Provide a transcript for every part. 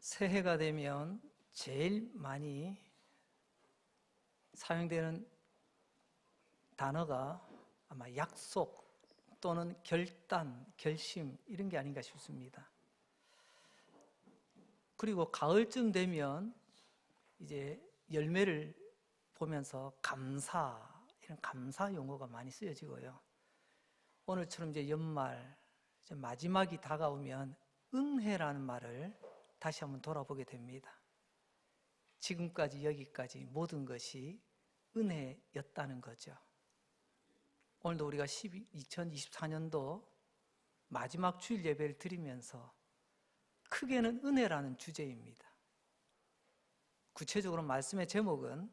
새해가 되면 제일 많이 사용되는 단어가 아마 약속 또는 결단, 결심 이런 게 아닌가 싶습니다. 그리고 가을쯤 되면 이제 열매를 보면서 감사, 이런 감사 용어가 많이 쓰여지고요. 오늘처럼 이제 연말, 이제 마지막이 다가오면 은혜라는 말을 다시 한번 돌아보게 됩니다. 지금까지 여기까지 모든 것이 은혜였다는 거죠. 오늘도 우리가 2024년도 마지막 주일 예배를 드리면서 크게는 은혜라는 주제입니다. 구체적으로 말씀의 제목은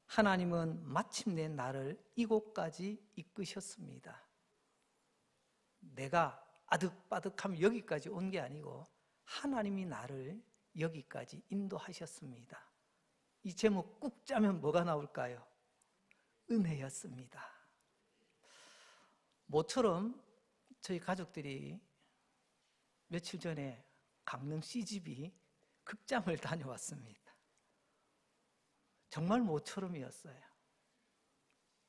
하나님은 마침내 나를 이곳까지 이끄셨습니다. 내가 아득바득하면 여기까지 온 게 아니고 하나님이 나를 여기까지 인도하셨습니다. 이 제목 꾹 짜면 뭐가 나올까요? 은혜였습니다. 모처럼 저희 가족들이 며칠 전에 강릉 CGV 극장을 다녀왔습니다. 정말 모처럼이었어요.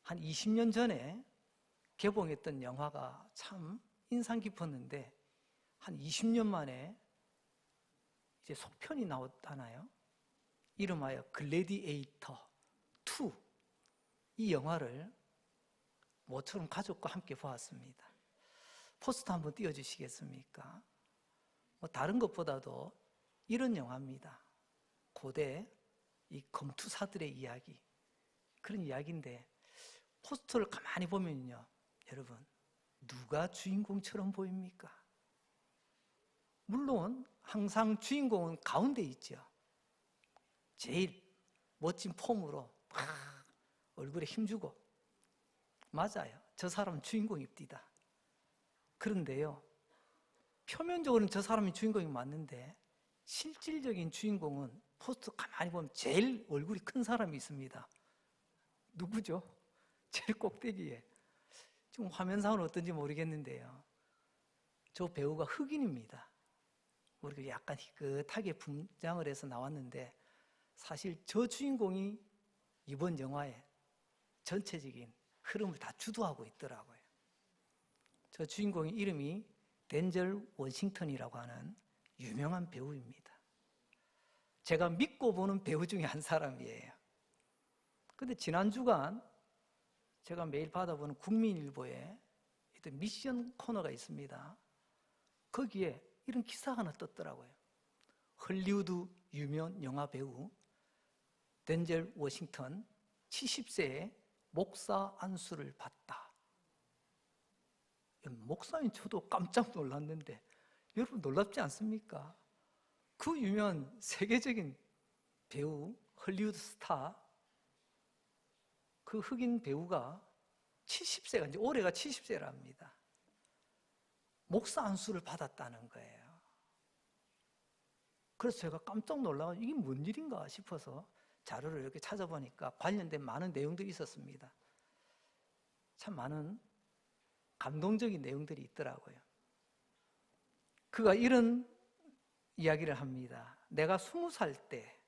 한 20년 전에 개봉했던 영화가 참 인상 깊었는데 한 20년 만에 이제 속편이 나왔잖아요. 이름하여 글래디에이터 2. 이 영화를 모처럼 가족과 함께 보았습니다. 포스터 한번 띄워주시겠습니까? 다른 것보다도 이런 영화입니다. 고대 이 검투사들의 이야기, 그런 이야기인데 포스터를 가만히 보면요, 여러분 누가 주인공처럼 보입니까? 물론 항상 주인공은 가운데 있죠. 제일 멋진 폼으로 막 얼굴에 힘주고, 맞아요, 저 사람은 주인공입니다. 그런데요, 표면적으로는 저 사람이 주인공이 맞는데 실질적인 주인공은 포스터 가만히 보면 제일 얼굴이 큰 사람이 있습니다. 누구죠? 제일 꼭대기에. 지금 화면상으로 어떤지 모르겠는데요, 저 배우가 흑인입니다. 우리가 약간 희끗하게 분장을 해서 나왔는데 사실 저 주인공이 이번 영화의 전체적인 흐름을 다 주도하고 있더라고요. 저 주인공의 이름이 덴젤 워싱턴이라고 하는 유명한 배우입니다. 제가 믿고 보는 배우 중에 한 사람이에요. 근데 지난 주간 제가 매일 받아보는 국민일보에 미션 코너가 있습니다. 거기에 이런 기사가 하나 떴더라고요. 헐리우드 유명 영화 배우 덴젤 워싱턴 70세에 목사 안수를 받다. 목사인 저도 깜짝 놀랐는데 여러분 놀랍지 않습니까? 그 유명한 세계적인 배우, 헐리우드 스타, 그 흑인 배우가 70세가 이제 올해가 70세랍니다. 목사 안수를 받았다는 거예요. 그래서 제가 깜짝 놀라서 이게 뭔 일인가 싶어서 자료를 이렇게 찾아보니까 관련된 많은 내용들이 있었습니다. 참 많은 감동적인 내용들이 있더라고요. 그가 이런 이야기를 합니다. 내가 20살 때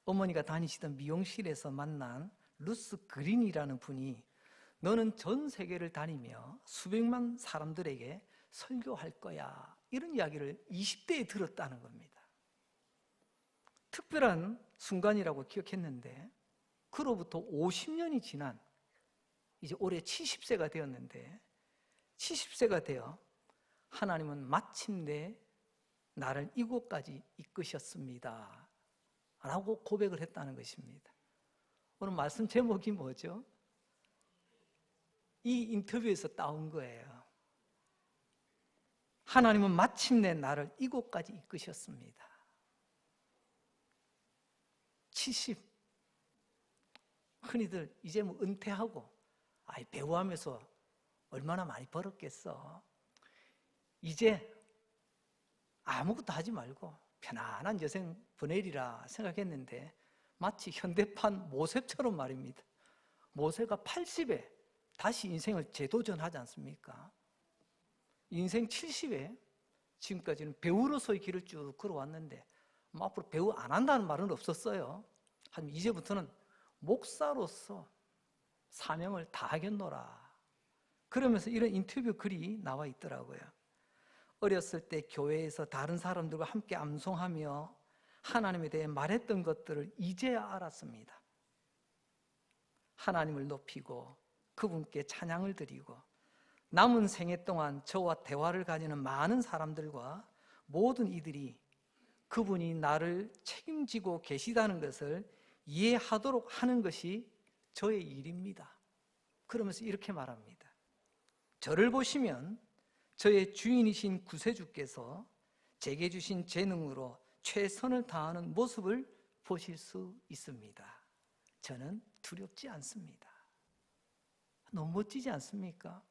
어머니가 다니시던 미용실에서 만난 루스 그린이라는 분이 너는 전 세계를 다니며 수백만 사람들에게 설교할 거야, 이런 이야기를 20대에 들었다는 겁니다. 특별한 순간이라고 기억했는데 그로부터 50년이 지난 이제 올해 70세가 되었는데 70세가 되어 하나님은 마침내 나를 이곳까지 이끄셨습니다 라고 고백을 했다는 것입니다. 오늘 말씀 제목이 뭐죠? 이 인터뷰에서 따온 거예요. 하나님은 마침내 나를 이곳까지 이끄셨습니다. 70. 흔히들 이제 뭐 은퇴하고 배우하면서 얼마나 많이 벌었겠어. 이제 아무것도 하지 말고 편안한 여생 보내리라 생각했는데 마치 현대판 모세처럼 말입니다. 모세가 80에 다시 인생을 재도전하지 않습니까? 인생 70에 지금까지는 배우로서의 길을 쭉 걸어왔는데 뭐 앞으로 배우 안 한다는 말은 없었어요. 하지만 이제부터는 목사로서 사명을 다하겠노라. 그러면서 이런 인터뷰 글이 나와 있더라고요. 어렸을 때 교회에서 다른 사람들과 함께 암송하며 하나님에 대해 말했던 것들을 이제야 알았습니다. 하나님을 높이고 그분께 찬양을 드리고 남은 생애 동안 저와 대화를 가지는 많은 사람들과 모든 이들이 그분이 나를 책임지고 계시다는 것을 이해하도록 하는 것이 저의 일입니다. 그러면서 이렇게 말합니다. 저를 보시면 저의 주인이신 구세주께서 제게 주신 재능으로 최선을 다하는 모습을 보실 수 있습니다. 저는 두렵지 않습니다. 너무 멋지지 않습니까?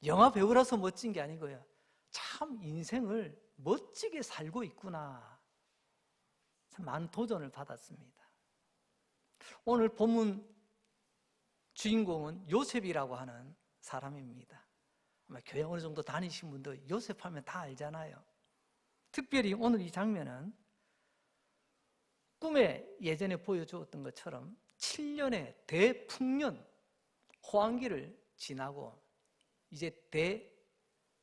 영화 배우라서 멋진 게 아니고요. 참 인생을 멋지게 살고 있구나. 참 많은 도전을 받았습니다. 오늘 본문 주인공은 요셉이라고 하는 사람입니다. 아마 교회 어느 정도 다니신 분들 요셉 하면 다 알잖아요. 특별히 오늘 이 장면은 꿈에 예전에 보여주었던 것처럼 7년의 대풍년 호황기를 지나고 이제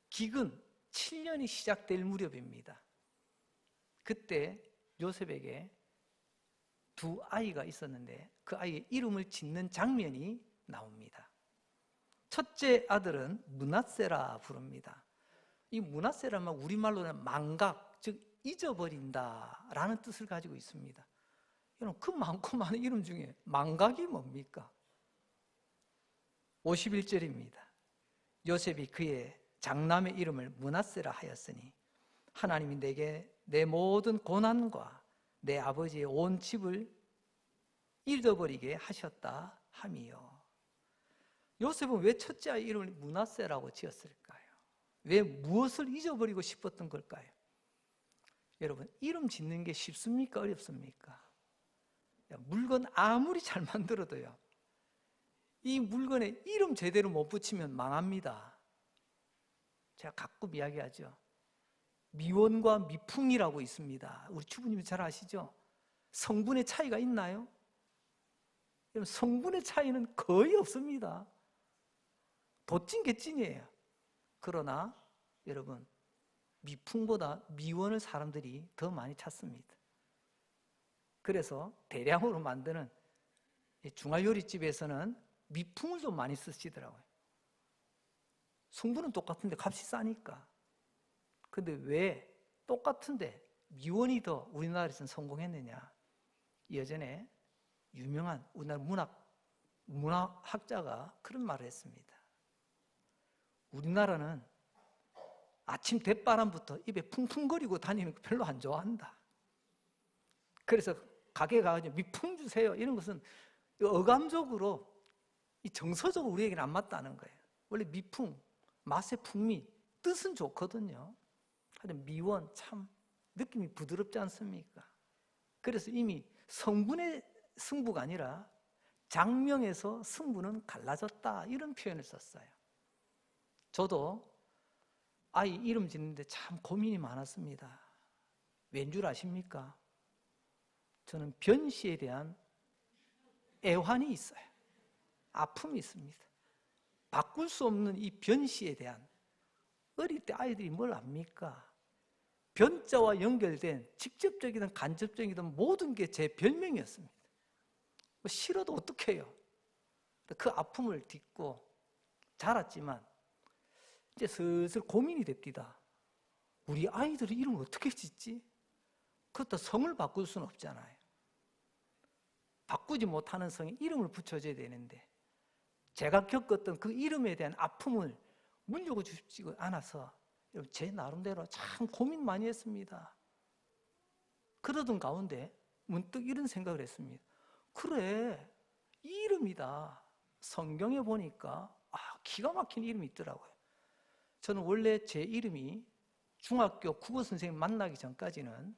대기근 7년이 시작될 무렵입니다. 그때 요셉에게 두 아이가 있었는데 그 아이의 이름을 짓는 장면이 나옵니다. 첫째 아들은 므낫세라 부릅니다. 이 므낫세라는 우리말로는 망각, 즉 잊어버린다라는 뜻을 가지고 있습니다. 여러분, 그 많고 많은 이름 중에 망각이 뭡니까? 51절입니다. 요셉이 그의 장남의 이름을 므낫세라 하였으니 하나님이 내게 내 모든 고난과 내 아버지의 온 집을 잃어버리게 하셨다 함이요. 요셉은 왜 첫째 아이 이름을 므낫세라고 지었을까요? 왜 무엇을 잊어버리고 싶었던 걸까요? 여러분, 이름 짓는 게 쉽습니까? 어렵습니까? 물건 아무리 잘 만들어도요, 이 물건에 이름 제대로 못 붙이면 망합니다. 제가 가끔 이야기하죠. 미원과 미풍이라고 있습니다. 우리 주부님이 잘 아시죠? 성분의 차이가 있나요? 성분의 차이는 거의 없습니다. 도찐 개찐이에요. 그러나 여러분, 미풍보다 미원을 사람들이 더 많이 찾습니다. 그래서 대량으로 만드는 중화요리집에서는 미풍을 좀 많이 쓰시더라고요. 성분은 똑같은데 값이 싸니까. 근데 왜 똑같은데 미원이 더 우리나라에서는 성공했느냐? 예전에 유명한 우리나라 문화학자가 그런 말을 했습니다. 우리나라는 아침 대바람부터 입에 풍풍거리고 다니는 거 별로 안 좋아한다. 그래서 가게에 가가지고 미풍 주세요. 이런 것은 어감적으로, 정서적으로 우리에게는 안 맞다는 거예요. 원래 미풍, 맛의 풍미, 뜻은 좋거든요. 하여튼 미원 참 느낌이 부드럽지 않습니까? 그래서 이미 성분의 승부가 아니라 장명에서 승부는 갈라졌다, 이런 표현을 썼어요. 저도 아이 이름 짓는데 참 고민이 많았습니다. 왠 줄 아십니까? 저는 변씨에 대한 애환이 있어요. 아픔이 있습니다. 바꿀 수 없는 이 변씨에 대한, 어릴 때 아이들이 뭘 압니까? 변자와 연결된 직접적이든 간접적이든 모든 게 제 별명이었습니다. 싫어도 어떡해요? 그 아픔을 딛고 자랐지만 이제 슬슬 고민이 됩니다. 우리 아이들의 이름을 어떻게 짓지? 그렇다 성을 바꿀 수는 없잖아요. 바꾸지 못하는 성에 이름을 붙여줘야 되는데 제가 겪었던 그 이름에 대한 아픔을 물려고 주시지 않아서 제 나름대로 참 고민 많이 했습니다. 그러던 가운데 문득 이런 생각을 했습니다. 그래, 이 이름이다. 성경에 보니까 기가 막힌 이름이 있더라고요. 저는 원래 제 이름이 중학교 국어 선생님 만나기 전까지는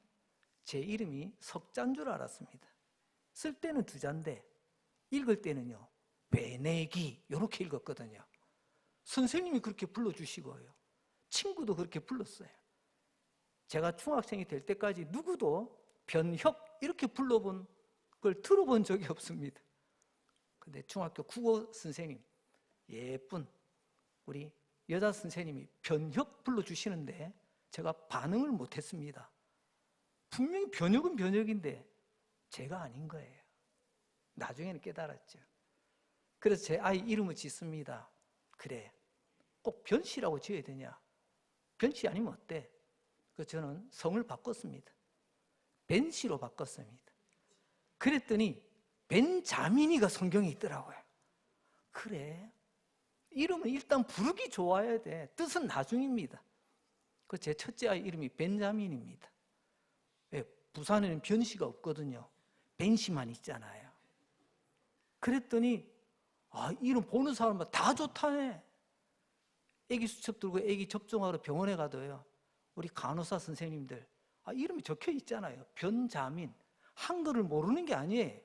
제 이름이 석자인 줄 알았습니다. 쓸 때는 두 자인데 읽을 때는요, 베네기 이렇게 읽었거든요. 선생님이 그렇게 불러주시고요, 친구도 그렇게 불렀어요. 제가 중학생이 될 때까지 누구도 변혁 이렇게 불러본 걸 들어본 적이 없습니다. 근데 중학교 국어 선생님, 예쁜 우리 여자 선생님이 변혁 불러주시는데 제가 반응을 못했습니다. 분명히 변혁은 변혁인데 제가 아닌 거예요. 나중에는 깨달았죠. 그래서 제 아이 이름을 짓습니다. 그래, 꼭 변씨라고 지어야 되냐? 변씨 아니면 어때? 그래서 저는 성을 바꿨습니다. 벤씨로 바꿨습니다. 그랬더니 벤자민이가 성경에 있더라고요. 그래, 이름은 일단 부르기 좋아야 돼. 뜻은 나중입니다. 그 제 첫째 아이 이름이 벤자민입니다. 왜? 부산에는 변씨가 없거든요. 벤씨만 있잖아요. 그랬더니 이름 보는 사람은 다 좋다네. 애기 수첩 들고 애기 접종하러 병원에 가도요, 우리 간호사 선생님들 이름이 적혀 있잖아요. 변자민. 한글을 모르는 게 아니에요.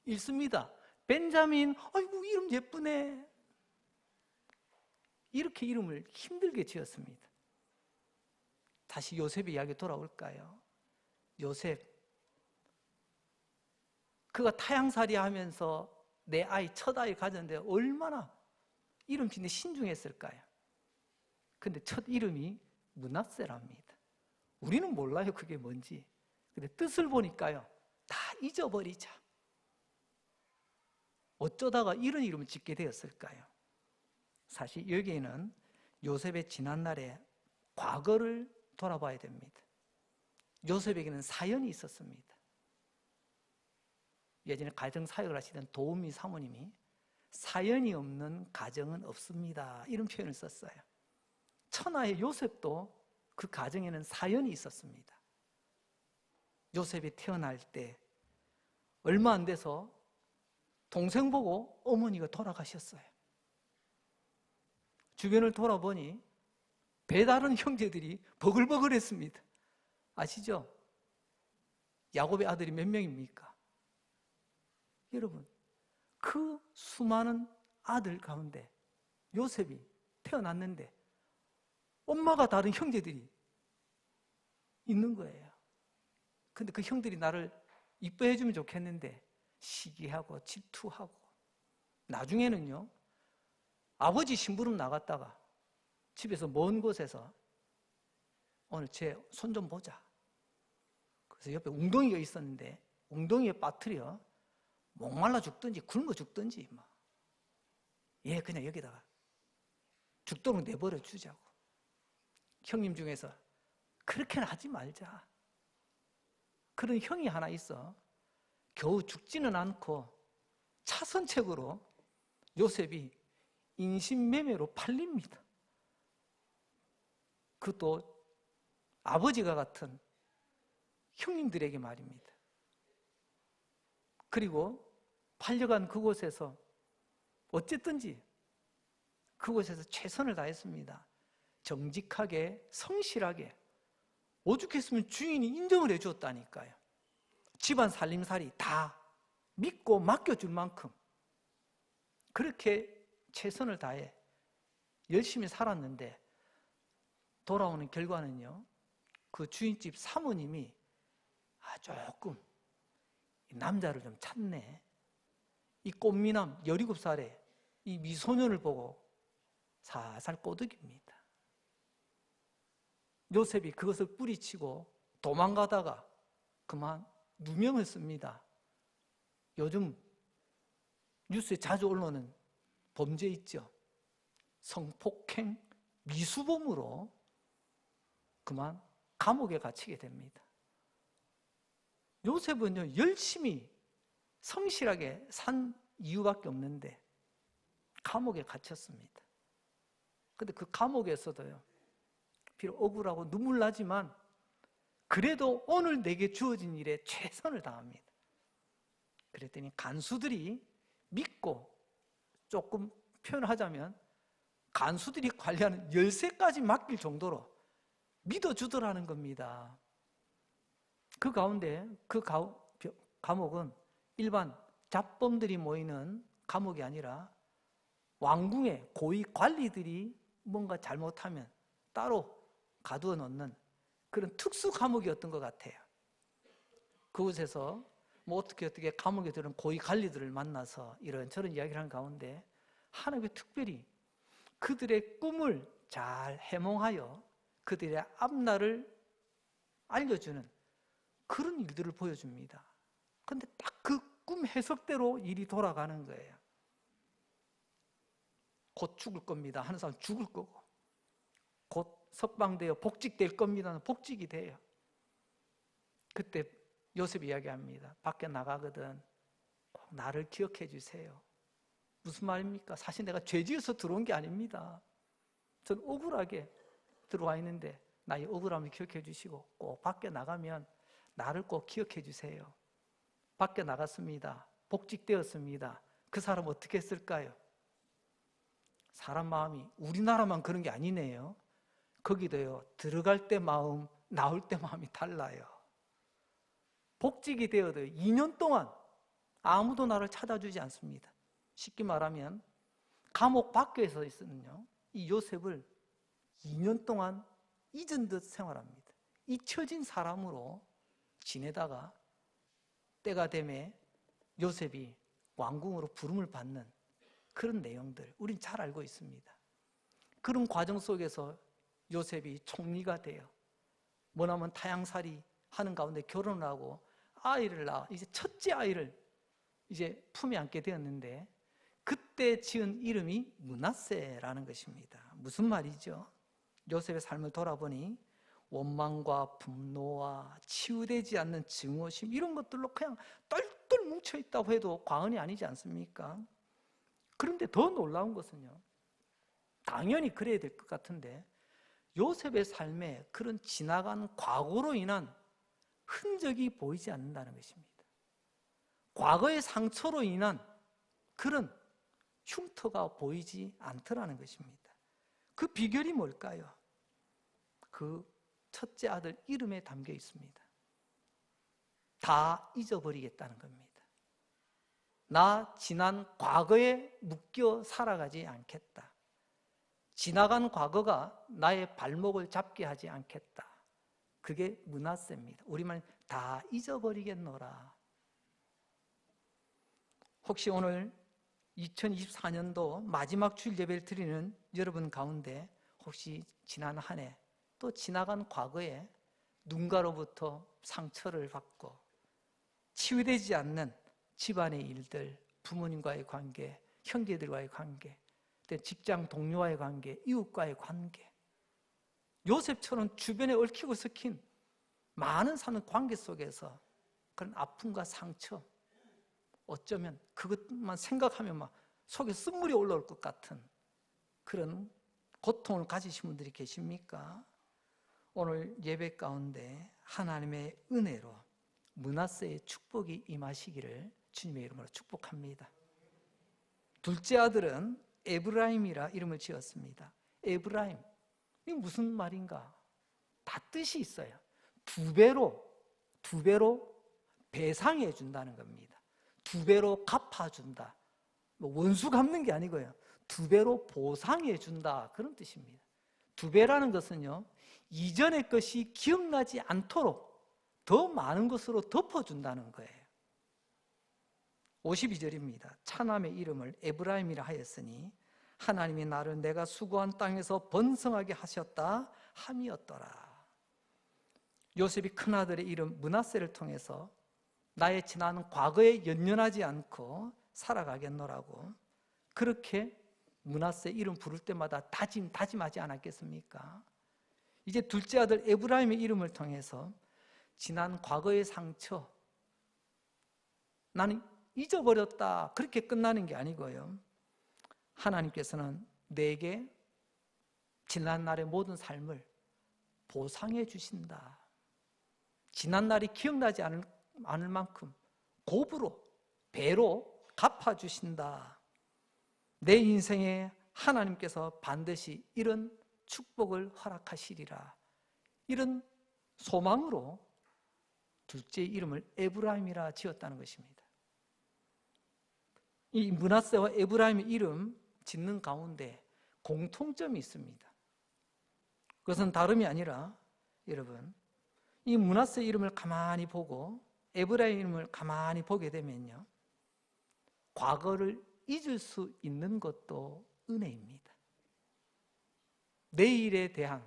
읽습니다. 벤자민. 아이고 이름 예쁘네. 이렇게 이름을 힘들게 지었습니다. 다시 요셉의 이야기 돌아올까요? 요셉, 그가 타향살이 하면서 내 아이, 첫 아이 가졌는데 얼마나 이름 짓는 신중했을까요? 근데 첫 이름이 므낫세랍니다. 우리는 몰라요, 그게 뭔지. 근데 뜻을 보니까요, 다 잊어버리자. 어쩌다가 이런 이름을 짓게 되었을까요? 사실 여기에는 요셉의 지난날의 과거를 돌아봐야 됩니다. 요셉에게는 사연이 있었습니다. 예전에 가정사역을 하시던 도우미 사모님이 사연이 없는 가정은 없습니다, 이런 표현을 썼어요. 천하의 요셉도 그 가정에는 사연이 있었습니다. 요셉이 태어날 때 얼마 안 돼서 동생 보고 어머니가 돌아가셨어요. 주변을 돌아보니 배다른 형제들이 버글버글했습니다. 아시죠? 야곱의 아들이 몇 명입니까? 여러분, 그 수많은 아들 가운데 요셉이 태어났는데 엄마가 다른 형제들이 있는 거예요. 근데 그 형들이 나를 이뻐해 주면 좋겠는데 시기하고 질투하고, 나중에는요, 아버지 심부름 나갔다가 집에서 먼 곳에서 오늘 제 손 좀 보자. 그래서 옆에 웅덩이가 있었는데 웅덩이에 빠뜨려 목말라 죽든지 굶어 죽든지 그냥 여기다가 죽도록 내버려 주자고. 형님 중에서 그렇게는 하지 말자. 그런 형이 하나 있어. 겨우 죽지는 않고 차선책으로 요셉이 인신매매로 팔립니다. 그것도 아버지가 같은 형님들에게 말입니다. 그리고 팔려간 그곳에서 어쨌든지 그곳에서 최선을 다했습니다. 정직하게, 성실하게. 오죽했으면 주인이 인정을 해주었다니까요. 집안 살림살이 다 믿고 맡겨줄 만큼 그렇게 최선을 다해 열심히 살았는데, 돌아오는 결과는요, 그 주인집 사모님이 조금 남자를 좀 찾네. 이 꽃미남 17살에 이 미소년을 보고 살살 꼬드깁니다. 요셉이 그것을 뿌리치고 도망가다가 그만 누명을 씁니다. 요즘 뉴스에 자주 올라오는 범죄 있죠. 성폭행, 미수범으로 그만 감옥에 갇히게 됩니다. 요셉은요, 열심히 성실하게 산 이유밖에 없는데 감옥에 갇혔습니다. 근데 그 감옥에서도요, 비록 억울하고 눈물 나지만 그래도 오늘 내게 주어진 일에 최선을 다합니다. 그랬더니 간수들이 믿고, 조금 표현하자면 간수들이 관리하는 열쇠까지 맡길 정도로 믿어주더라는 겁니다. 그 가운데 그 감옥은 일반 잡범들이 모이는 감옥이 아니라 왕궁의 고위 관리들이 뭔가 잘못하면 따로 가두어 놓는 그런 특수 감옥이었던 것 같아요. 그곳에서 뭐 어떻게 감옥에 들은 고위 관리들을 만나서 이런저런 이야기를 하는 가운데 하나님이 특별히 그들의 꿈을 잘 해몽하여 그들의 앞날을 알려주는 그런 일들을 보여줍니다. 그런데 딱 그 꿈 해석대로 일이 돌아가는 거예요. 곧 죽을 겁니다 하는 사람 죽을 거고, 곧 석방되어 복직될 겁니다 복직이 돼요. 그때 요셉이 이야기합니다. 밖에 나가거든 꼭 나를 기억해 주세요. 무슨 말입니까? 사실 내가 죄지어서 들어온 게 아닙니다. 전 억울하게 들어와 있는데 나의 억울함을 기억해 주시고 꼭 밖에 나가면 나를 꼭 기억해 주세요. 밖에 나갔습니다. 복직되었습니다. 그 사람 어떻게 했을까요? 사람 마음이 우리나라만 그런 게 아니네요. 거기도요, 들어갈 때 마음, 나올 때 마음이 달라요. 복직이 되어도 2년 동안 아무도 나를 찾아주지 않습니다. 쉽게 말하면 감옥 밖에서 있으면요, 이 요셉을 2년 동안 잊은 듯 생활합니다. 잊혀진 사람으로 지내다가 때가 되매 요셉이 왕궁으로 부름을 받는 그런 내용들 우린 잘 알고 있습니다. 그런 과정 속에서 요셉이 총리가 되어 머나먼 타향살이 하는 가운데 결혼을 하고 아이를 낳아 이제 첫째 아이를 이제 품에 안게 되었는데, 그때 지은 이름이 므낫세라는 것입니다. 무슨 말이죠? 요셉의 삶을 돌아보니 원망과 분노와 치유되지 않는 증오심 이런 것들로 그냥 똘똘 뭉쳐있다고 해도 과언이 아니지 않습니까? 그런데 더 놀라운 것은요, 당연히 그래야 될 것 같은데 요셉의 삶에 그런 지나간 과거로 인한 흔적이 보이지 않는다는 것입니다. 과거의 상처로 인한 그런 흉터가 보이지 않더라는 것입니다. 그 비결이 뭘까요? 그 첫째 아들 이름에 담겨 있습니다. 다 잊어버리겠다는 겁니다. 나 지난 과거에 묶여 살아가지 않겠다. 지나간 과거가 나의 발목을 잡게 하지 않겠다. 그게 므낫세입니다. 우리말 다 잊어버리겠노라. 혹시 오늘 2024년도 마지막 주일 예배를 드리는 여러분 가운데 혹시 지난 한 해 또 지나간 과거에 누군가로부터 상처를 받고 치유되지 않는 집안의 일들, 부모님과의 관계, 형제들과의 관계, 직장 동료와의 관계, 이웃과의 관계, 요셉처럼 주변에 얽히고 섞인 많은 사는 관계 속에서 그런 아픔과 상처, 어쩌면 그것만 생각하면 막 속에 쓴물이 올라올 것 같은 그런 고통을 가지신 분들이 계십니까? 오늘 예배 가운데 하나님의 은혜로 므낫세의 축복이 임하시기를 주님의 이름으로 축복합니다. 둘째 아들은 에브라임이라 이름을 지었습니다. 에브라임, 이게 무슨 말인가? 다 뜻이 있어요. 두 배로 배상해 준다는 겁니다. 두 배로 갚아준다. 원수 갚는 게 아니고요, 두 배로 보상해 준다, 그런 뜻입니다. 두 배라는 것은요, 이전의 것이 기억나지 않도록 더 많은 것으로 덮어준다는 거예요. 52절입니다. 차남의 이름을 에브라임이라 하였으니 하나님이 나를 내가 수고한 땅에서 번성하게 하셨다 함이었더라. 요셉이 큰아들의 이름 므낫세를 통해서 나의 지난 과거에 연연하지 않고 살아가겠노라고 그렇게 므낫세 이름 부를 때마다 다짐하지 않았겠습니까? 이제 둘째 아들 에브라임의 이름을 통해서 지난 과거의 상처, 나는 잊어버렸다, 그렇게 끝나는 게 아니고요, 하나님께서는 내게 지난 날의 모든 삶을 보상해 주신다. 지난 날이 기억나지 않을 만큼 곱으로, 배로 갚아주신다. 내 인생에 하나님께서 반드시 이런 축복을 허락하시리라. 이런 소망으로 둘째 이름을 에브라임이라 지었다는 것입니다. 이 므낫세와 에브라임의 이름 짓는 가운데 공통점이 있습니다. 그것은 다름이 아니라 여러분, 이 므낫세 이름을 가만히 보고 에브라임 이름을 가만히 보게 되면요, 과거를 잊을 수 있는 것도 은혜입니다. 내일에 대한,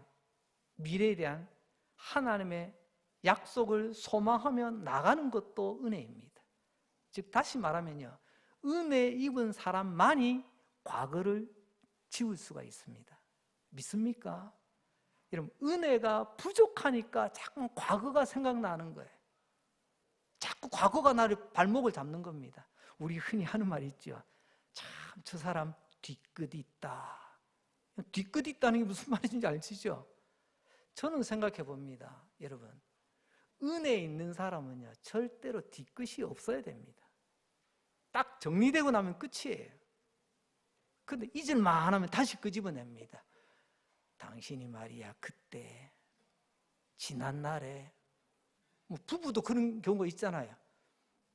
미래에 대한 하나님의 약속을 소망하며 나가는 것도 은혜입니다. 즉 다시 말하면요, 은혜 입은 사람만이 과거를 지울 수가 있습니다. 믿습니까? 여러분, 은혜가 부족하니까 자꾸 과거가 생각나는 거예요. 자꾸 과거가 나를 발목을 잡는 겁니다. 우리 흔히 하는 말이 있죠. 참 저 사람 뒤끝이 있다. 뒤끝이 있다는 게 무슨 말인지 아시죠? 저는 생각해 봅니다. 여러분, 은혜 있는 사람은요, 절대로 뒤끝이 없어야 됩니다. 딱 정리되고 나면 끝이에요. 근데 잊을만 하면 다시 끄집어냅니다. 당신이 말이야, 그때 지난 날에, 뭐 부부도 그런 경우가 있잖아요.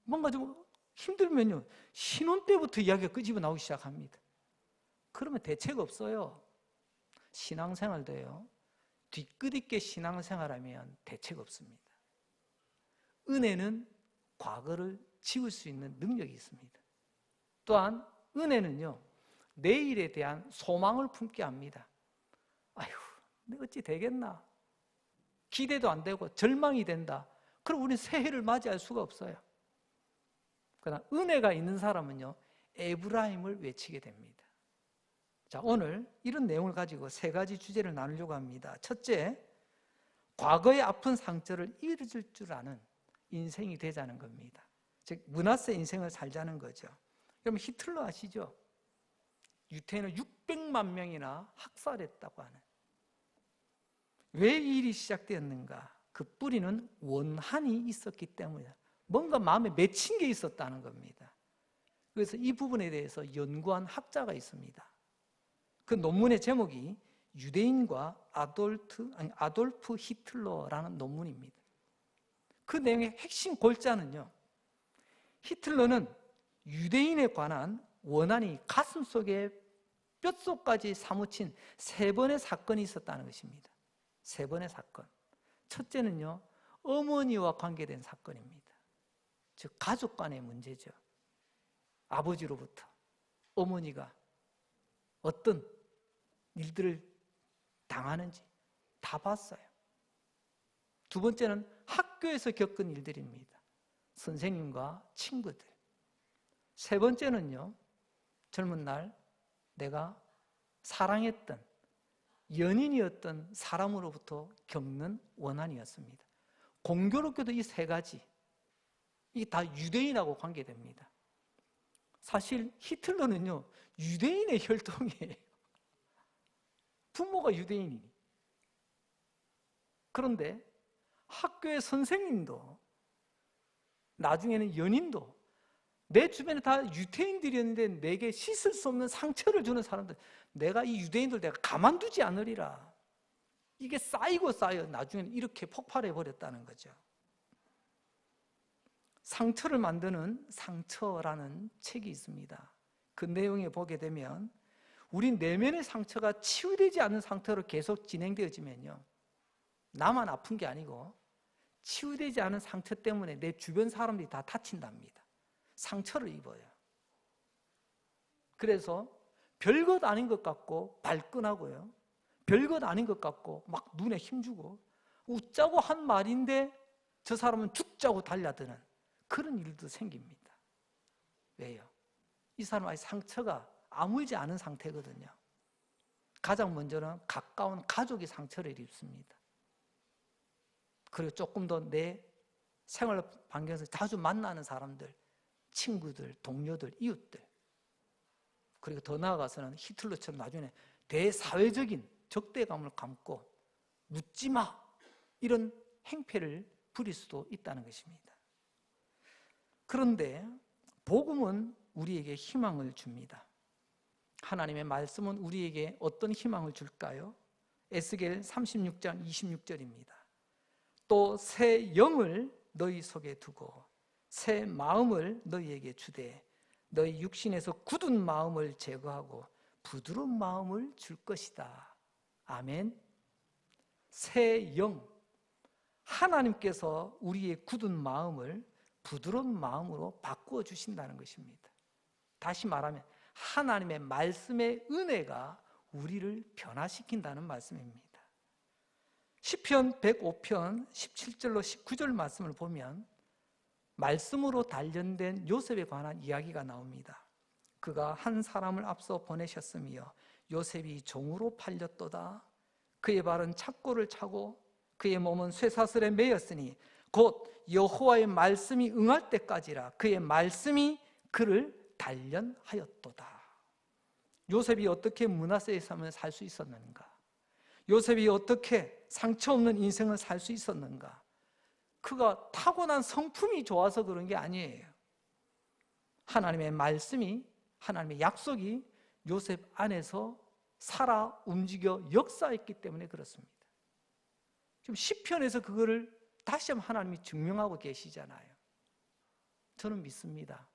뭔가 좀 힘들면요, 신혼 때부터 이야기가 끄집어 나오기 시작합니다. 그러면 대책 없어요. 신앙생활도요, 뒤끝 있게 신앙생활하면 대책 없습니다. 은혜는 과거를 지울 수 있는 능력이 있습니다. 또한 은혜는요, 내일에 대한 소망을 품게 합니다. 아휴, 어찌 되겠나? 기대도 안 되고 절망이 된다. 그럼 우리는 새해를 맞이할 수가 없어요. 그러나 은혜가 있는 사람은요, 에브라임을 외치게 됩니다. 자, 오늘 이런 내용을 가지고 세 가지 주제를 나누려고 합니다. 첫째, 과거의 아픈 상처를 잊을 줄 아는 인생이 되자는 겁니다. 즉 므낫세 인생을 살자는 거죠. 그럼 히틀러 아시죠? 유태인을 600만 명이나 학살했다고 하는. 왜 이 일이 시작되었는가? 그 뿌리는 원한이 있었기 때문이다. 뭔가 마음에 맺힌 게 있었다는 겁니다. 그래서 이 부분에 대해서 연구한 학자가 있습니다. 그 논문의 제목이 유대인과 아돌프 히틀러라는 논문입니다. 그 내용의 핵심 골자는요, 히틀러는 유대인에 관한 원한이 가슴속에 뼛속까지 사무친 3번의 사건이 있었다는 것입니다. 3번의 사건. 첫째는요, 어머니와 관계된 사건입니다. 즉 가족 간의 문제죠. 아버지로부터 어머니가 어떤 일들을 당하는지 다 봤어요. 두 번째는 학교에서 겪은 일들입니다. 선생님과 친구들. 세 번째는요, 젊은 날 내가 사랑했던 연인이었던 사람으로부터 겪는 원한이었습니다. 공교롭게도 이 세 가지, 이게 다 유대인하고 관계됩니다. 사실 히틀러는요, 유대인의 혈통이에요. 부모가 유대인이니. 그런데 학교의 선생님도, 나중에는 연인도, 내 주변에 다 유대인들이었는데 내게 씻을 수 없는 상처를 주는 사람들, 내가 이 유대인들 내가 가만두지 않으리라. 이게 쌓이고 쌓여 나중에는 이렇게 폭발해 버렸다는 거죠. 상처를 만드는 상처라는 책이 있습니다. 그 내용에 보게 되면 우리 내면의 상처가 치유되지 않는 상태로 계속 진행되어지면요, 나만 아픈 게 아니고 치유되지 않은 상처 때문에 내 주변 사람들이 다 다친답니다. 상처를 입어요. 그래서 별것 아닌 것 같고 발끈하고요, 별것 아닌 것 같고 막 눈에 힘주고, 웃자고 한 말인데 저 사람은 죽자고 달려드는 그런 일도 생깁니다. 왜요? 이 사람의 상처가 아물지 않은 상태거든요. 가장 먼저는 가까운 가족이 상처를 입습니다. 그리고 조금 더 내 생활 반경에서 자주 만나는 사람들, 친구들, 동료들, 이웃들, 그리고 더 나아가서는 히틀러처럼 나중에 대사회적인 적대감을 감고 묻지마, 이런 행패를 부릴 수도 있다는 것입니다. 그런데 복음은 우리에게 희망을 줍니다. 하나님의 말씀은 우리에게 어떤 희망을 줄까요? 에스겔 36장 26절입니다. 또 새 영을 너희 속에 두고 새 마음을 너희에게 주되 너희 육신에서 굳은 마음을 제거하고 부드러운 마음을 줄 것이다. 아멘. 새 영, 하나님께서 우리의 굳은 마음을 부드러운 마음으로 바꾸어 주신다는 것입니다. 다시 말하면 하나님의 말씀의 은혜가 우리를 변화시킨다는 말씀입니다. 시편 105편 17절로 19절 말씀을 보면 말씀으로 단련된 요셉에 관한 이야기가 나옵니다. 그가 한 사람을 앞서 보내셨으며 요셉이 종으로 팔렸도다. 그의 발은 착고를 차고 그의 몸은 쇠사슬에 매였으니 곧 여호와의 말씀이 응할 때까지라. 그의 말씀이 그를 단련하였도다. 요셉이 어떻게 므낫세의 삶을 살 수 있었는가? 요셉이 어떻게 상처 없는 인생을 살 수 있었는가? 그가 타고난 성품이 좋아서 그런 게 아니에요. 하나님의 말씀이, 하나님의 약속이 요셉 안에서 살아 움직여 역사했기 때문에 그렇습니다. 지금 시편에서 그거를 다시 한번 하나님이 증명하고 계시잖아요. 저는 믿습니다.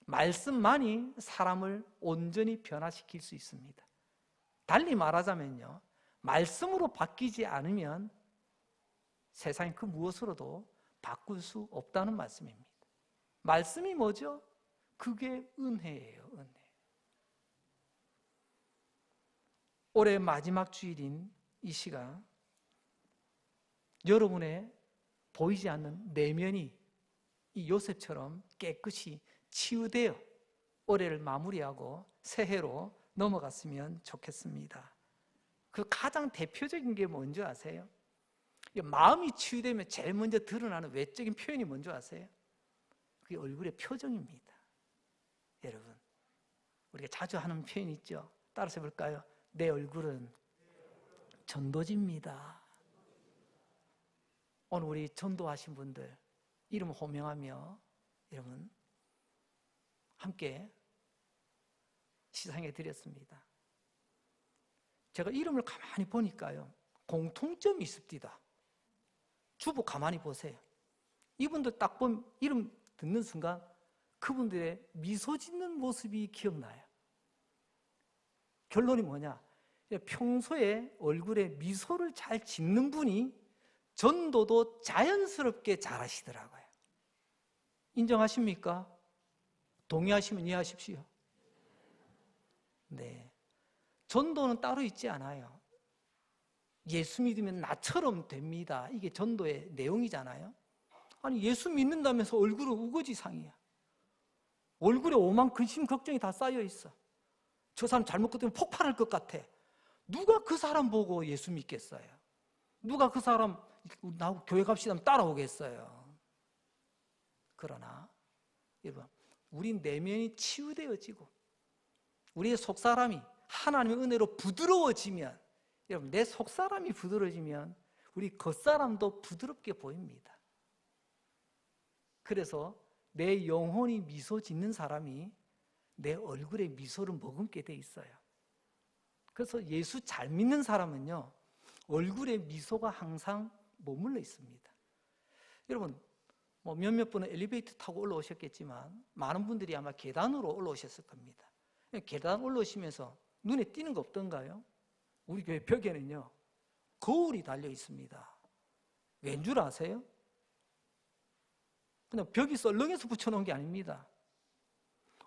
말씀만이 사람을 온전히 변화시킬 수 있습니다. 달리 말하자면요, 말씀으로 바뀌지 않으면 세상의 그 무엇으로도 바꿀 수 없다는 말씀입니다. 말씀이 뭐죠? 그게 은혜예요, 은혜. 올해 마지막 주일인 이 시간, 여러분의 보이지 않는 내면이 이 요셉처럼 깨끗이 치유되어 올해를 마무리하고 새해로 넘어갔으면 좋겠습니다. 그 가장 대표적인 게 뭔지 아세요? 마음이 치유되면 제일 먼저 드러나는 외적인 표현이 뭔지 아세요? 그게 얼굴의 표정입니다. 여러분, 우리가 자주 하는 표현이 있죠? 따라서 해볼까요? 내 얼굴은 전도지입니다. 오늘 우리 전도하신 분들 이름 호명하며 여러분 함께 시상해 드렸습니다. 제가 이름을 가만히 보니까요, 공통점이 있습니다. 주보 가만히 보세요. 이분들 딱 보면 이름 듣는 순간 그분들의 미소 짓는 모습이 기억나요. 결론이 뭐냐? 평소에 얼굴에 미소를 잘 짓는 분이 전도도 자연스럽게 잘하시더라고요. 인정하십니까? 동의하시면 이해하십시오. 네. 전도는 따로 있지 않아요. 예수 믿으면 나처럼 됩니다. 이게 전도의 내용이잖아요. 아니, 예수 믿는다면서 얼굴은 우거지상이야. 얼굴에 오만 근심 걱정이 다 쌓여 있어. 저 사람 잘못 걷으면 폭발할 것 같아. 누가 그 사람 보고 예수 믿겠어요? 누가 그 사람 나하고 교회 갑시다 하면 따라오겠어요? 그러나 여러분, 우리 내면이 치유되어지고 우리의 속사람이 하나님의 은혜로 부드러워지면, 여러분, 내 속사람이 부드러워지면 우리 겉사람도 부드럽게 보입니다. 그래서 내 영혼이 미소 짓는 사람이 내 얼굴에 미소를 머금게 돼 있어요. 그래서 예수 잘 믿는 사람은요, 얼굴에 미소가 항상 머물러 있습니다. 여러분, 몇몇 분은 엘리베이터 타고 올라오셨겠지만 많은 분들이 아마 계단으로 올라오셨을 겁니다. 계단 올라오시면서 눈에 띄는 거 없던가요? 우리 교회 벽에는요, 거울이 달려 있습니다. 왠 줄 아세요? 그냥 벽이 썰렁해서 붙여놓은 게 아닙니다.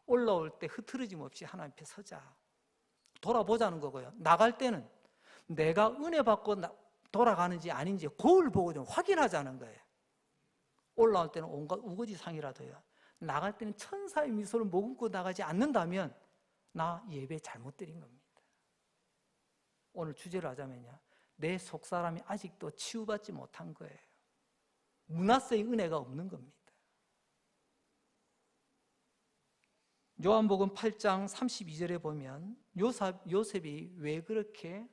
올라올 때 흐트러짐 없이 하나님 앞에 서자, 돌아보자는 거고요. 나갈 때는 내가 은혜 받고 돌아가는지 아닌지 거울 보고 좀 확인하자는 거예요. 올라올 때는 온갖 우거지상이라도요, 나갈 때는 천사의 미소를 머금고 나가지 않는다면 나 예배 잘못 드린 겁니다. 오늘 주제를 하자면요, 내 속사람이 아직도 치유받지 못한 거예요. 므낫세의 은혜가 없는 겁니다. 요한복음 8장 32절에 보면 요셉이 왜 그렇게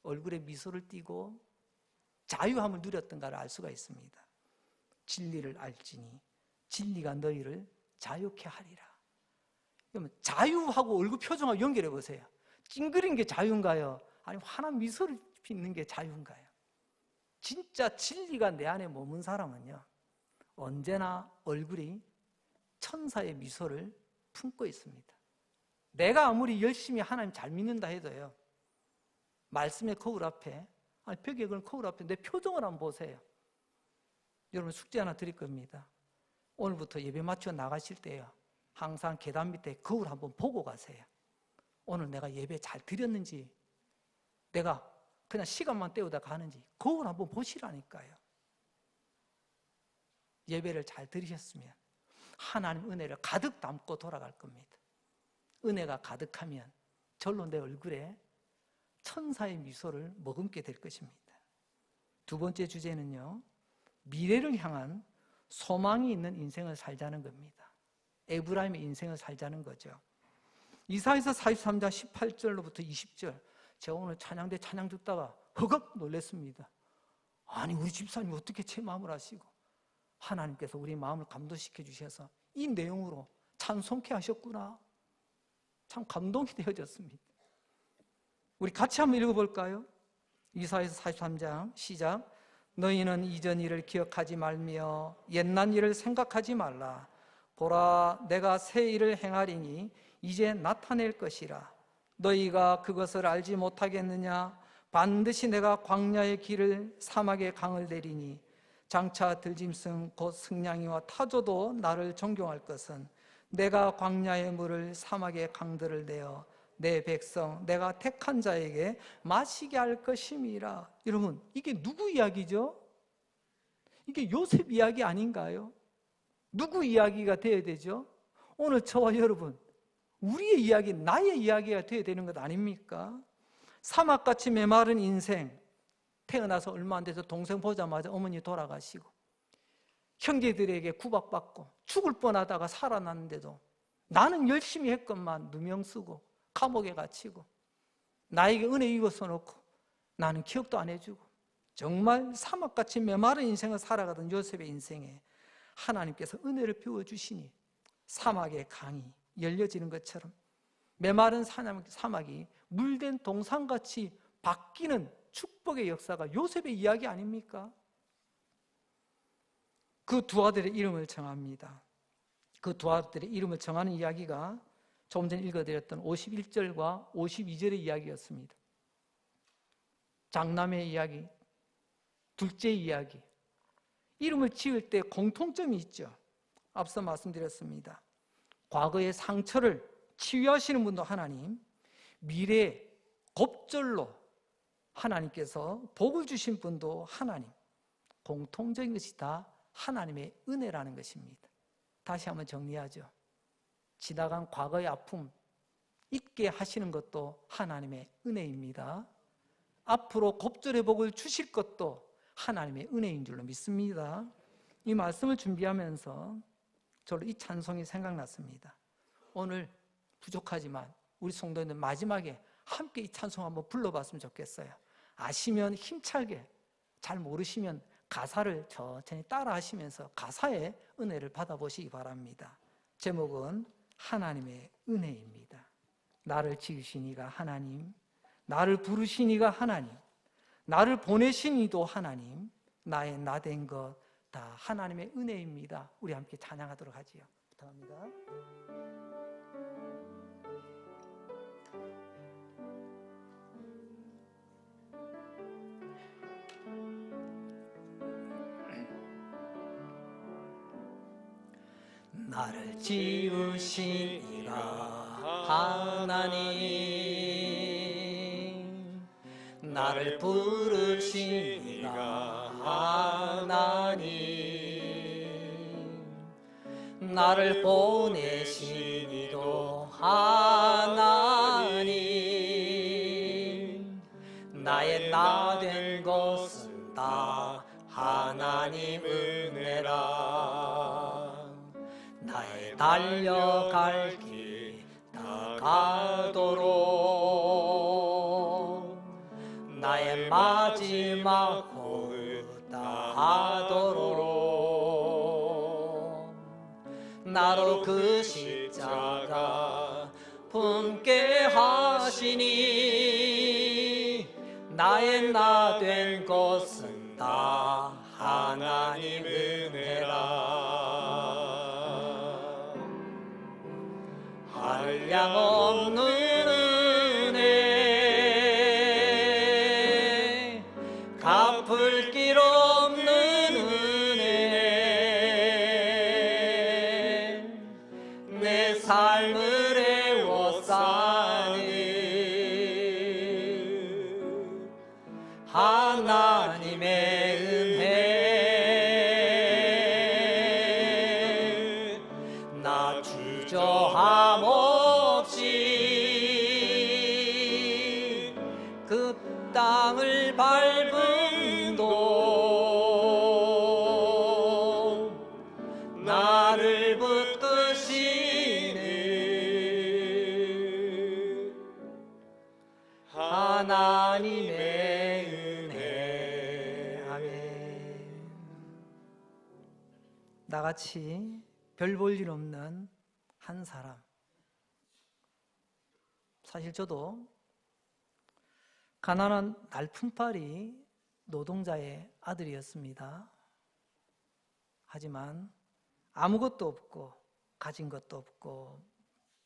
얼굴에 미소를 띠고 자유함을 누렸던가를 알 수가 있습니다. 진리를 알지니 진리가 너희를 자유케 하리라. 그러면 자유하고 얼굴 표정하고 연결해 보세요. 찡그린 게 자유인가요? 아니면 환한 미소를 빚는 게 자유인가요? 진짜 진리가 내 안에 머문 사람은요, 언제나 얼굴이 천사의 미소를 품고 있습니다. 내가 아무리 열심히 하나님 잘 믿는다 해도요, 말씀의 거울 앞에, 벽에 그런 거울 앞에 내 표정을 한번 보세요. 여러분 숙제 하나 드릴 겁니다. 오늘부터 예배 마치고 나가실 때요, 항상 계단 밑에 거울 한번 보고 가세요. 오늘 내가 예배 잘 드렸는지, 내가 그냥 시간만 때우다 가는지 거울 한번 보시라니까요. 예배를 잘 드리셨으면 하나님 은혜를 가득 담고 돌아갈 겁니다. 은혜가 가득하면 절로 내 얼굴에 천사의 미소를 머금게 될 것입니다. 두 번째 주제는요, 미래를 향한 소망이 있는 인생을 살자는 겁니다. 에브라임의 인생을 살자는 거죠. 이사야서 43장 18절로부터 20절, 제가 오늘 찬양대 찬양 듣다가 허걱 놀랐습니다. 아니, 우리 집사님 어떻게 제 마음을 아시고 하나님께서 우리 마음을 감동시켜 주셔서 이 내용으로 찬송케 하셨구나. 참 감동이 되어졌습니다. 우리 같이 한번 읽어볼까요? 이사야서 43장 시작. 너희는 이전 일을 기억하지 말며 옛날 일을 생각하지 말라. 보라, 내가 새 일을 행하리니 이제 나타낼 것이라. 너희가 그것을 알지 못하겠느냐? 반드시 내가 광야의 길을 사막의 강을 내리니 장차 들짐승 곧 승냥이와 타조도 나를 존경할 것은 내가 광야의 물을 사막의 강들을 내어 내 백성 내가 택한 자에게 마시게 할 것임이라. 여러분, 이게 누구 이야기죠? 이게 요셉 이야기 아닌가요? 누구 이야기가 되어야 되죠? 오늘 저와 여러분, 우리의 이야기, 나의 이야기가 되어야 되는 것 아닙니까? 사막같이 메마른 인생, 태어나서 얼마 안 돼서 동생 보자마자 어머니 돌아가시고 형제들에게 구박받고 죽을 뻔하다가 살아났는데도 나는 열심히 했건만 누명 쓰고 감옥에 갇히고 나에게 은혜 입어서 놓고 나는 기억도 안 해주고 정말 사막같이 메마른 인생을 살아가던 요셉의 인생에 하나님께서 은혜를 부어주시니 사막의 강이 열려지는 것처럼 메마른 사막이 물된 동산같이 바뀌는 축복의 역사가 요셉의 이야기 아닙니까? 그 두 아들의 이름을 정합니다. 그 두 아들의 이름을 정하는 이야기가 조금 전에 읽어드렸던 51절과 52절의 이야기였습니다. 장남의 이야기, 둘째 이야기. 이름을 지을 때 공통점이 있죠. 앞서 말씀드렸습니다. 과거의 상처를 치유하시는 분도 하나님, 미래의 곱절로 하나님께서 복을 주신 분도 하나님, 공통적인 것이 다 하나님의 은혜라는 것입니다. 다시 한번 정리하죠. 지나간 과거의 아픔 잊게 하시는 것도 하나님의 은혜입니다. 앞으로 곱절의 복을 주실 것도 하나님의 은혜인 줄로 믿습니다. 이 말씀을 준비하면서 저로 이 찬송이 생각났습니다. 오늘 부족하지만 우리 성도님들 마지막에 함께 이 찬송 한번 불러봤으면 좋겠어요. 아시면 힘차게, 잘 모르시면 가사를 천천히 따라 하시면서 가사의 은혜를 받아보시기 바랍니다. 제목은 하나님의 은혜입니다. 나를 지으신 이가 하나님, 나를 부르신 이가 하나님, 나를 보내신 이도 하나님, 나의 나 된 것 다 하나님의 은혜입니다. 우리 함께 찬양하도록 하지요. 부탁합니다. 나를 지으신 이가 하나님, 나를 부르신 이가 하나님, 나를 보내신 이도 하나님, 나의 나 된 것은 다 하나님 은혜라. 나의 달려갈 길 다가도록, 나의 마지막 호흡 다하도록, 나로 그 십자가 품게 하시니 나의 나 된 것은 다 하나님 은혜라. 한량없는 은혜, 갚을 길 없는 은혜, 하나님의 은혜 나 주저함 없이 그 땅을 밟은 도 나를 붙드시는 하나님의 은혜. 아멘. 나같이 별 볼 일 없는 한 사람. 사실 저도 가난한 날품팔이 노동자의 아들이었습니다. 하지만 아무것도 없고 가진 것도 없고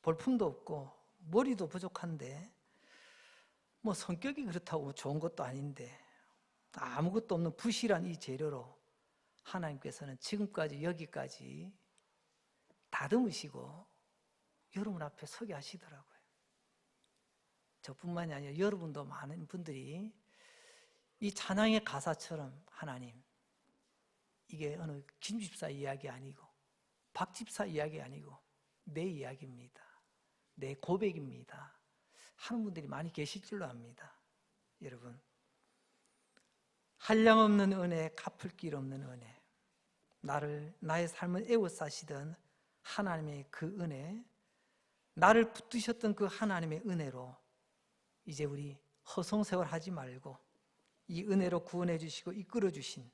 볼품도 없고 머리도 부족한데 뭐 성격이 그렇다고 좋은 것도 아닌데 아무것도 없는 부실한 이 재료로 하나님께서는 지금까지 여기까지 다듬으시고 여러분 앞에 서게 하시더라고요. 저뿐만이 아니라 여러분도 많은 분들이 이 찬양의 가사처럼 하나님, 이게 어느 김 집사 이야기 아니고 박 집사 이야기 아니고 내 이야기입니다. 내 고백입니다. 하는 분들이 많이 계실 줄로 압니다. 여러분, 한량없는 은혜, 갚을 길 없는 은혜, 나의 삶을 에워싸시던 하나님의 그 은혜, 나를 붙드셨던 그 하나님의 은혜로 이제 우리 허송세월 하지 말고 이 은혜로 구원해 주시고 이끌어 주신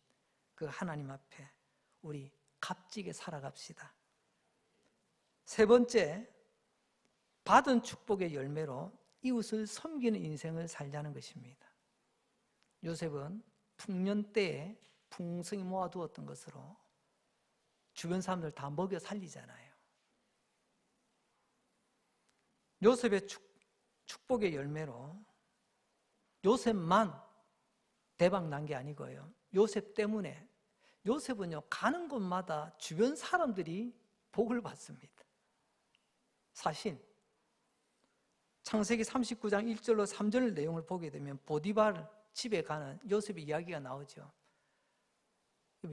그 하나님 앞에 우리 값지게 살아갑시다. 세 번째, 받은 축복의 열매로 이웃을 섬기는 인생을 살자는 것입니다. 요셉은 풍년 때에 풍성히 모아두었던 것으로 주변 사람들 다 먹여 살리잖아요. 요셉의 축복의 열매로 요셉만 대박 난 게 아니고요. 요셉 때문에 요셉은요, 가는 곳마다 주변 사람들이 복을 받습니다. 사실 창세기 39장 1절로 3절 내용을 보게 되면 보디발 집에 가는 요셉의 이야기가 나오죠.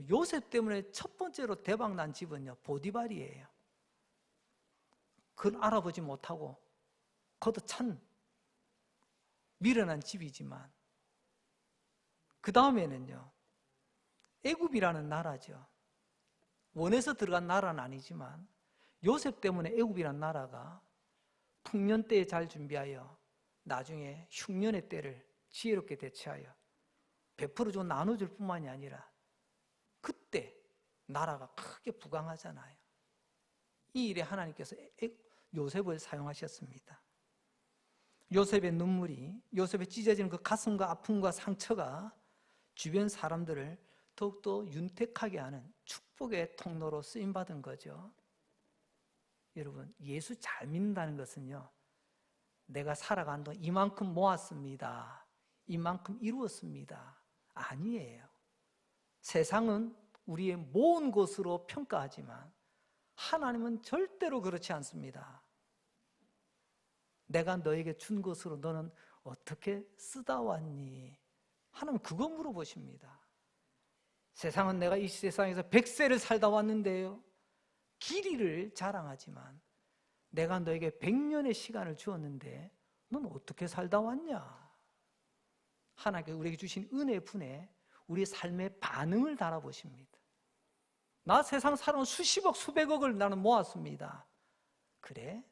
요셉 때문에 첫 번째로 대박 난 집은요, 보디발이에요. 그걸 알아보지 못하고 걷어찬 미련한 집이지만 그 다음에는요, 애굽이라는 나라죠. 원해서 들어간 나라는 아니지만 요셉 때문에 애굽이라는 나라가 풍년 때에 잘 준비하여 나중에 흉년의 때를 지혜롭게 대처하여 베풀어주고 나눠줄 뿐만이 아니라 그때 나라가 크게 부강하잖아요. 이 일에 하나님께서 요셉을 사용하셨습니다. 요셉의 눈물이, 요셉의 찢어지는 그 가슴과 아픔과 상처가 주변 사람들을 더욱더 윤택하게 하는 축복의 통로로 쓰임받은 거죠. 여러분, 예수 잘 믿는다는 것은요, 내가 살아간 동안 이만큼 모았습니다, 이만큼 이루었습니다, 아니에요. 세상은 우리의 모은 것으로 평가하지만 하나님은 절대로 그렇지 않습니다. 내가 너에게 준 것으로 너는 어떻게 쓰다 왔니? 하나님 그거 물어보십니다. 세상은 내가 이 세상에서 100세를 살다 왔는데요, 길이를 자랑하지만 내가 너에게 100년의 시간을 주었는데 넌 어떻게 살다 왔냐? 하나님께서 우리에게 주신 은혜 분에 우리의 삶의 반응을 달아보십니다. 나 세상 살아온 수십억 수백억을 나는 모았습니다. 그래?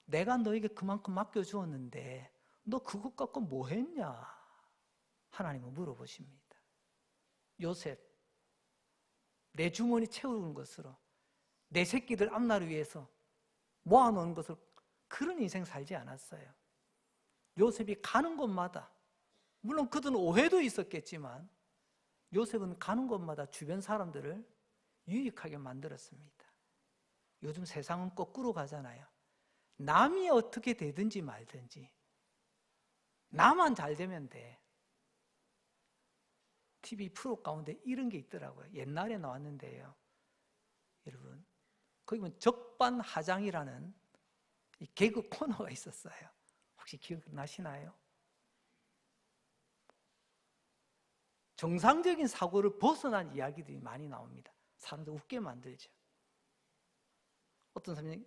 내가 너에게 그만큼 맡겨주었는데 너 그것 갖고 뭐 했냐? 하나님은 물어보십니다. 요셉, 내 주머니 채우는 것으로 내 새끼들 앞날을 위해서 모아놓은 것을, 그런 인생 살지 않았어요. 요셉이 가는 곳마다, 물론 그들은 오해도 있었겠지만 요셉은 가는 곳마다 주변 사람들을 유익하게 만들었습니다. 요즘 세상은 거꾸로 가잖아요. 남이 어떻게 되든지 말든지 나만 잘 되면 돼. TV 프로 가운데 이런 게 있더라고요. 옛날에 나왔는데요, 여러분, 거기 보면 적반하장이라는 이 개그 코너가 있었어요. 혹시 기억나시나요? 정상적인 사고를 벗어난 이야기들이 많이 나옵니다. 사람들 웃게 만들죠. 어떤 사람이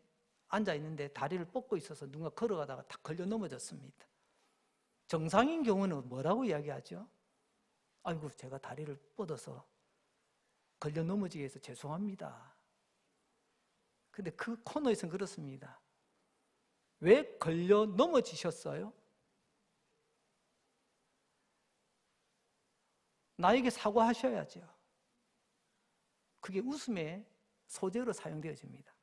앉아있는데 다리를 뻗고 있어서 누가 걸어가다가 탁 걸려 넘어졌습니다. 정상인 경우는 뭐라고 이야기하죠? 아이고, 제가 다리를 뻗어서 걸려 넘어지게 해서 죄송합니다. 근데 그 코너에서는 그렇습니다. 왜 걸려 넘어지셨어요? 나에게 사과하셔야죠. 그게 웃음의 소재로 사용되어집니다.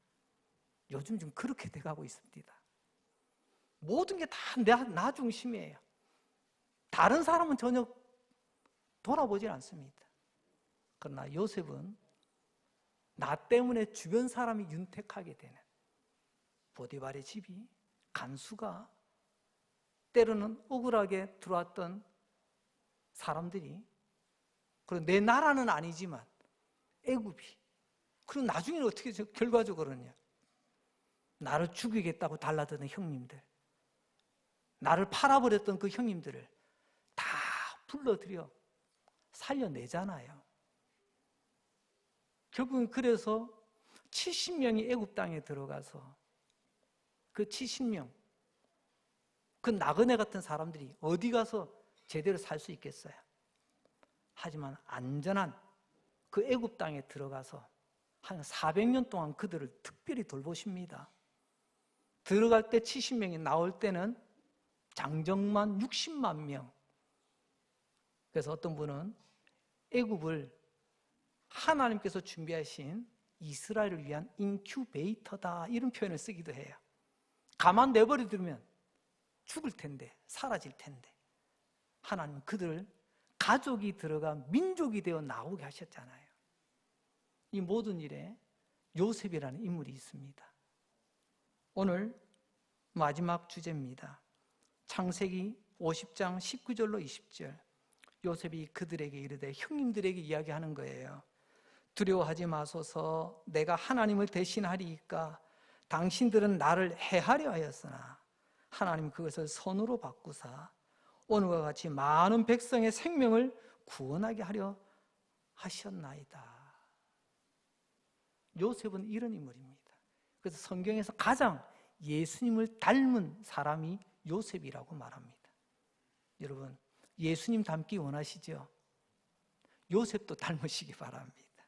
요즘 좀 그렇게 돼가고 있습니다. 모든 게 다 나 중심이에요. 다른 사람은 전혀 돌아보질 않습니다. 그러나 요셉은 나 때문에 주변 사람이 윤택하게 되는, 보디발의 집이, 간수가, 때로는 억울하게 들어왔던 사람들이, 그리고 내 나라는 아니지만 애굽이, 그리고 나중에는 어떻게 결과적으로 그러냐, 나를 죽이겠다고 달라드는 형님들, 나를 팔아버렸던 그 형님들을 다 불러들여 살려내잖아요. 결국은 그래서 70명이 애굽 땅에 들어가서 그 70명, 그 나그네 같은 사람들이 어디 가서 제대로 살 수 있겠어요? 하지만 안전한 그 애굽 땅에 들어가서 한 400년 동안 그들을 특별히 돌보십니다. 들어갈 때 70명이, 나올 때는 장정만 60만 명. 그래서 어떤 분은 애굽을 하나님께서 준비하신 이스라엘을 위한 인큐베이터다, 이런 표현을 쓰기도 해요. 가만 내버려두면 죽을 텐데, 사라질 텐데, 하나님 그들을 가족이 들어간 민족이 되어 나오게 하셨잖아요. 이 모든 일에 요셉이라는 인물이 있습니다. 오늘 마지막 주제입니다. 창세기 50장 19절로 20절. 요셉이 그들에게 이르되, 형님들에게 이야기하는 거예요. 두려워하지 마소서, 내가 하나님을 대신하리이까. 당신들은 나를 해하려 하였으나 하나님 그것을 선으로 바꾸사 오늘과 같이 많은 백성의 생명을 구원하게 하려 하셨나이다. 요셉은 이런 인물입니다. 그래서 성경에서 가장 예수님을 닮은 사람이 요셉이라고 말합니다. 여러분, 예수님 닮기 원하시죠? 요셉도 닮으시기 바랍니다.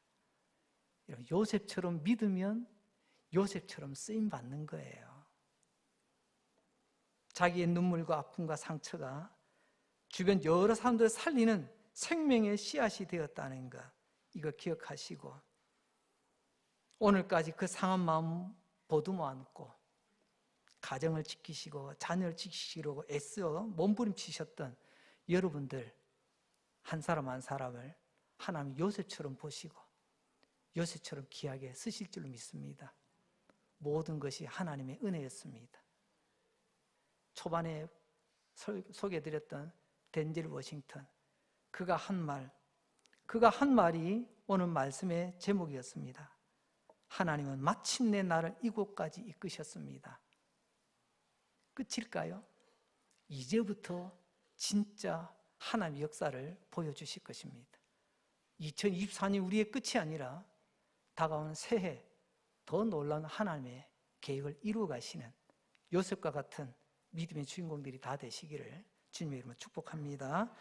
요셉처럼 믿으면 요셉처럼 쓰임받는 거예요. 자기의 눈물과 아픔과 상처가 주변 여러 사람들을 살리는 생명의 씨앗이 되었다는 것, 이거 기억하시고 오늘까지 그 상한 마음 보듬어 안고 가정을 지키시고 자녀를 지키시려고 애써 몸부림치셨던 여러분들 한 사람 한 사람을 하나님 요셉처럼 보시고 요셉처럼 귀하게 쓰실 줄로 믿습니다. 모든 것이 하나님의 은혜였습니다. 초반에 소개해드렸던 덴젤 워싱턴, 그가 한 말이 오늘 말씀의 제목이었습니다. 하나님은 마침내 나를 이곳까지 이끄셨습니다. 끝일까요? 이제부터 진짜 하나님의 역사를 보여주실 것입니다. 2024년 우리의 끝이 아니라 다가오는 새해 더 놀라운 하나님의 계획을 이루어 가시는 요셉과 같은 믿음의 주인공들이 다 되시기를 주님의 이름으로 축복합니다.